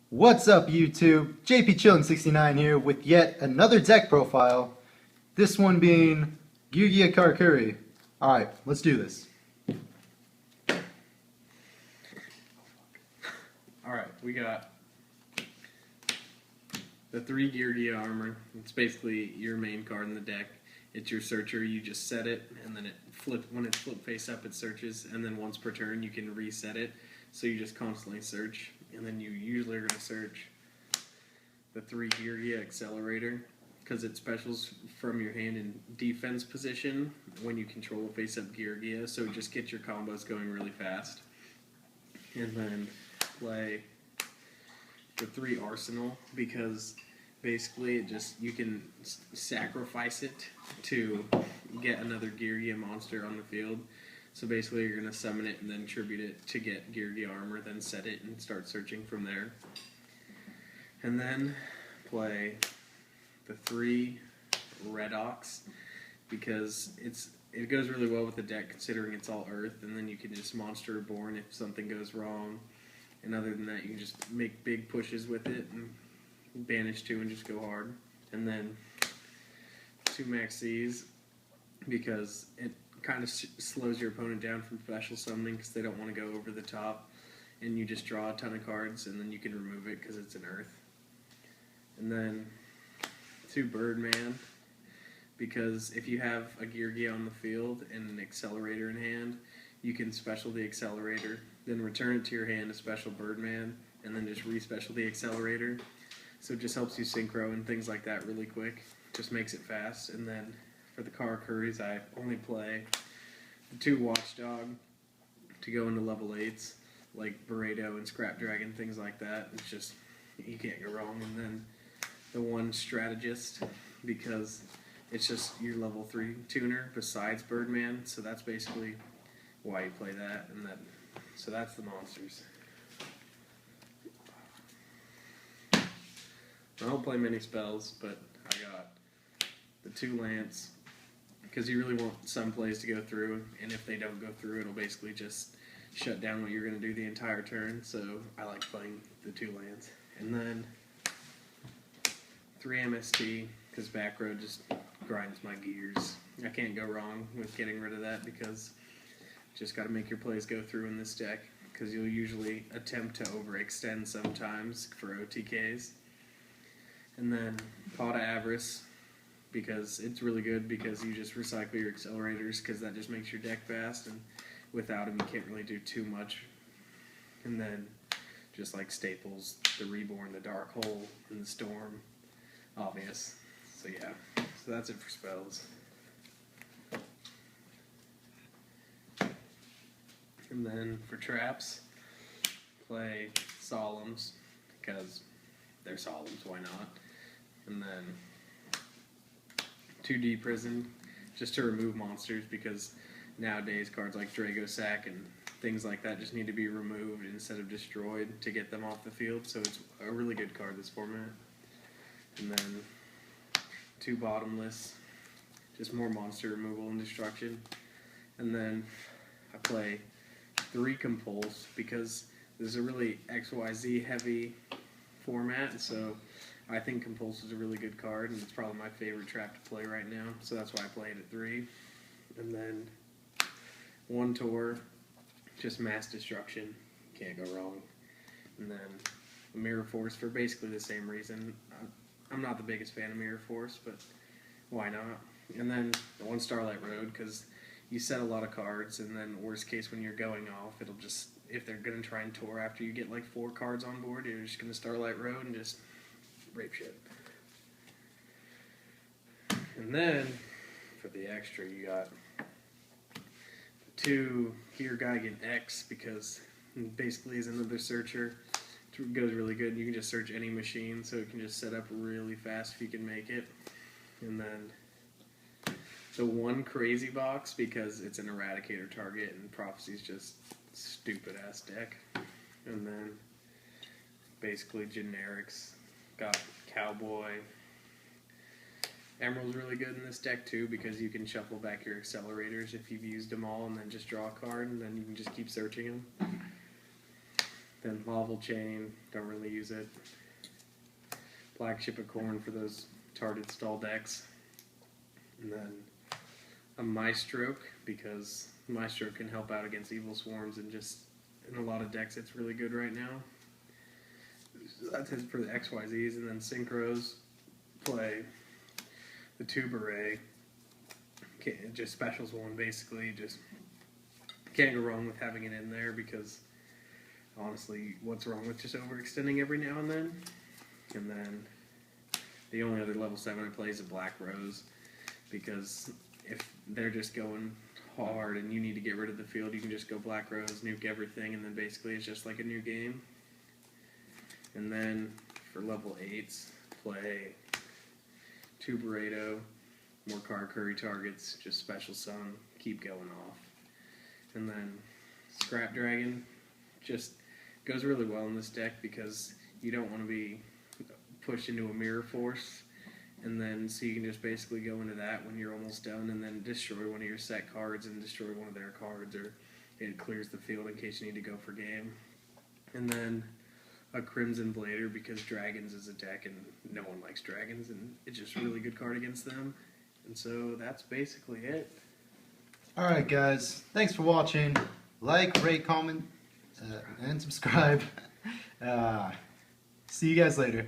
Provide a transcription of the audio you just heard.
What's up, YouTube? JP Chillin69 here with yet another deck profile. This one being Geargia Karakuri. Alright, let's do this. Alright, we got the 3 Geargia armor. It's basically your main card in the deck. It's your searcher, you just set it, and then when it's flipped face up, it searches, and then once per turn you can reset it, so you just constantly search, and then you usually are going to search the 3 Geargia Accelerator, because it specials from your hand in defense position when you control a face up Geargia, so just get your combos going really fast. And then play the 3 Arsenal, because basically you can sacrifice it to get another Geargia monster on the field. So basically you're going to summon it and then tribute it to get Geargia armor, then set it and start searching from there. And then play the 3 Red Ox, because it goes really well with the deck considering it's all earth, and then you can just monster reborn if something goes wrong. And other than that, you can just make big pushes with it and banish 2 and just go hard. And then 2 Maxis, because it kind of slows your opponent down from special summoning because they don't want to go over the top. And you just draw a ton of cards and then you can remove it because it's an earth. And then 2 Birdman, because if you have a Geargia on the field and an accelerator in hand, you can special the accelerator, then return it to your hand, a special Birdman, and then just re-special the accelerator. So it just helps you synchro and things like that really quick. Just makes it fast. And then for the Karakuris, I only play the 2 Watchdog to go into level 8s, like Burrito and Scrap Dragon, things like that. It's just, you can't go wrong. And then the 1 Strategist, because it's just your level 3 tuner besides Birdman, so that's basically why you play that. So that's the monsters. I don't play many spells, but I got the 2 Lance, because you really want some plays to go through, and if they don't go through, it'll basically just shut down what you're going to do the entire turn, so I like playing the 2 Lance. And then 3 MST, because back row just grinds my gears. I can't go wrong with getting rid of that, because you just got to make your plays go through in this deck, because you'll usually attempt to overextend sometimes for OTKs. And then Pot of Avarice, because it's really good because you just recycle your accelerators, because that just makes your deck fast, and without them you can't really do too much. And then just like staples, the Reborn, the Dark Hole, and the Storm, obvious. So yeah, so that's it for spells. And then for traps, play Solemns, because they're Solemns, why not? And then 2D Prison, just to remove monsters, because nowadays cards like Dragosack and things like that just need to be removed instead of destroyed to get them off the field, so it's a really good card this format. And then 2 Bottomless, just more monster removal and destruction. And then I play 3 Compulse, because this is a really XYZ heavy format, so I think Compulse is a really good card, and it's probably my favorite trap to play right now, so that's why I play it at 3. And then 1 Tor, just mass destruction, can't go wrong. And then Mirror Force for basically the same reason. I'm not the biggest fan of Mirror Force, but why not? And then 1 Starlight Road, because you set a lot of cards, and then worst case when you're going off, it'll just, if they're going to try and Tor after you get like 4 cards on board, you're just going to Starlight Road and just rape shit. And then for the extra, you got the 2 Geargia X, because it basically is another searcher. It goes really good. You can just search any machine, so it can just set up really fast if you can make it. And then the 1 Crazy Box, because it's an Eradicator target, and Prophecy's just stupid ass deck. And then basically generics. Got Cowboy. Emerald's really good in this deck too, because you can shuffle back your accelerators if you've used them all, and then just draw a card, and then you can just keep searching them. Then lavalval chain, don't really use it. Black chip of corn for those tarted stall decks. And then a Maestro, because Maestro can help out against evil swarms, and just in a lot of decks it's really good right now. That's it for the XYZs. And then synchros, play the tube array. Just specials one, basically. Just can't go wrong with having it in there, because honestly, what's wrong with just overextending every now and then? And then the only other level 7 I play is a Black Rose, because if they're just going hard and you need to get rid of the field, you can just go Black Rose, nuke everything, and then basically it's just like a new game. And then for level 8s, play 2 Burrito, more Karakuri targets, just special sun, keep going off. And then Scrap Dragon just goes really well in this deck, because you don't want to be pushed into a mirror force, and then so you can just basically go into that when you're almost done, and then destroy one of your set cards and destroy one of their cards, or it clears the field in case you need to go for game. And then a Crimson Blader, because dragons is a deck and no one likes dragons, and it's just a really good card against them. And so that's basically it. Alright guys, thanks for watching. Like, rate, comment, and subscribe. See you guys later.